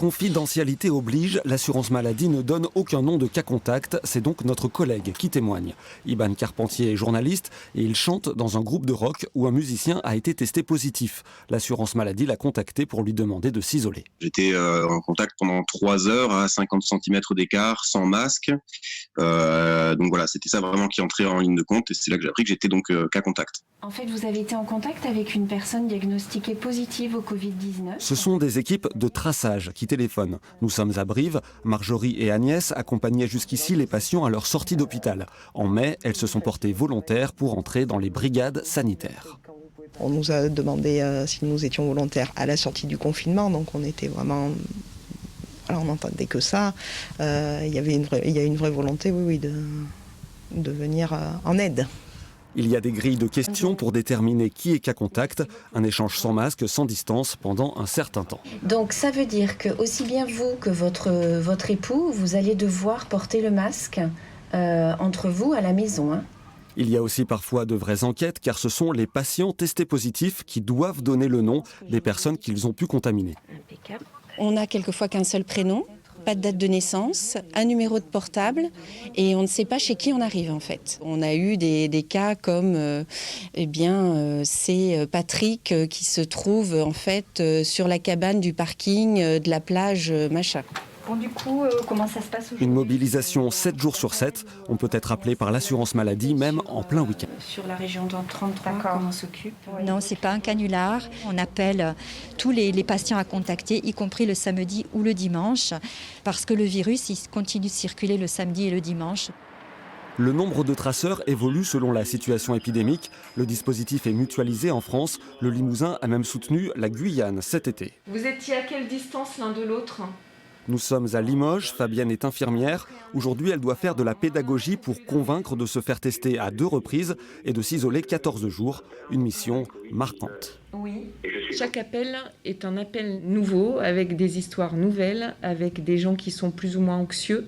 Confidentialité oblige, l'assurance maladie ne donne aucun nom de cas contact. C'est donc notre collègue qui témoigne. Iban Carpentier est journaliste et il chante dans un groupe de rock où un musicien a été testé positif. L'assurance maladie l'a contacté pour lui demander de s'isoler. J'étais en contact pendant 3 heures à 50 cm d'écart, sans masque. Donc voilà, c'était ça vraiment qui entrait en ligne de compte et c'est là que j'ai appris que j'étais donc cas contact. En fait, vous avez été en contact avec une personne diagnostiquée positive au Covid-19. Ce sont des équipes de traçage qui téléphonent. Nous sommes à Brive. Marjorie et Agnès accompagnaient jusqu'ici les patients à leur sortie d'hôpital. En mai, elles se sont portées volontaires pour entrer dans les brigades sanitaires. On nous a demandé si nous étions volontaires à la sortie du confinement, donc on était vraiment... Alors on n'entendait que ça. Il y a une vraie volonté, oui, de venir en aide. Il y a des grilles de questions pour déterminer qui est cas contact, un échange sans masque, sans distance pendant un certain temps. Donc ça veut dire que aussi bien vous que votre époux, vous allez devoir porter le masque entre vous à la maison. Hein. Il y a aussi parfois de vraies enquêtes car ce sont les patients testés positifs qui doivent donner le nom des personnes qu'ils ont pu contaminer. On n'a quelquefois qu'un seul prénom, pas de date de naissance, un numéro de portable et on ne sait pas chez qui on arrive en fait. On a eu des cas comme c'est Patrick qui se trouve en fait sur la cabane du parking de la plage machin. Bon, du coup, comment ça se passe aujourd'hui ? Une mobilisation 7 jours sur 7. On peut être appelé par l'assurance maladie, même en plein week-end. Sur la région de 33, comment on s'occupe ? Non, ce n'est pas un canular. On appelle tous les patients à contacter, y compris le samedi ou le dimanche, parce que le virus il continue de circuler le samedi et le dimanche. Le nombre de traceurs évolue selon la situation épidémique. Le dispositif est mutualisé en France. Le Limousin a même soutenu la Guyane cet été. Vous étiez à quelle distance l'un de l'autre ? Nous sommes à Limoges, Fabienne est infirmière. Aujourd'hui, elle doit faire de la pédagogie pour convaincre de se faire tester à 2 reprises et de s'isoler 14 jours. Une mission marquante. Oui. Chaque appel est un appel nouveau, avec des histoires nouvelles, avec des gens qui sont plus ou moins anxieux.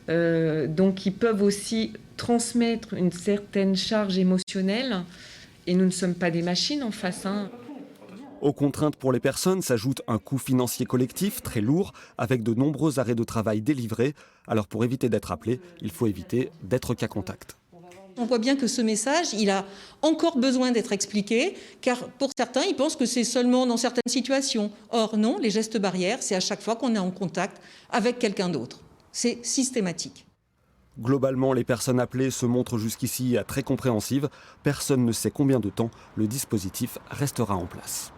Donc qui peuvent aussi transmettre une certaine charge émotionnelle. Et nous ne sommes pas des machines en face. Aux contraintes pour les personnes s'ajoute un coût financier collectif très lourd avec de nombreux arrêts de travail délivrés. Alors pour éviter d'être appelé, il faut éviter d'être cas contact. On voit bien que ce message, il a encore besoin d'être expliqué, car pour certains, ils pensent que c'est seulement dans certaines situations. Or non, les gestes barrières, c'est à chaque fois qu'on est en contact avec quelqu'un d'autre. C'est systématique. Globalement, les personnes appelées se montrent jusqu'ici très compréhensives. Personne ne sait combien de temps le dispositif restera en place.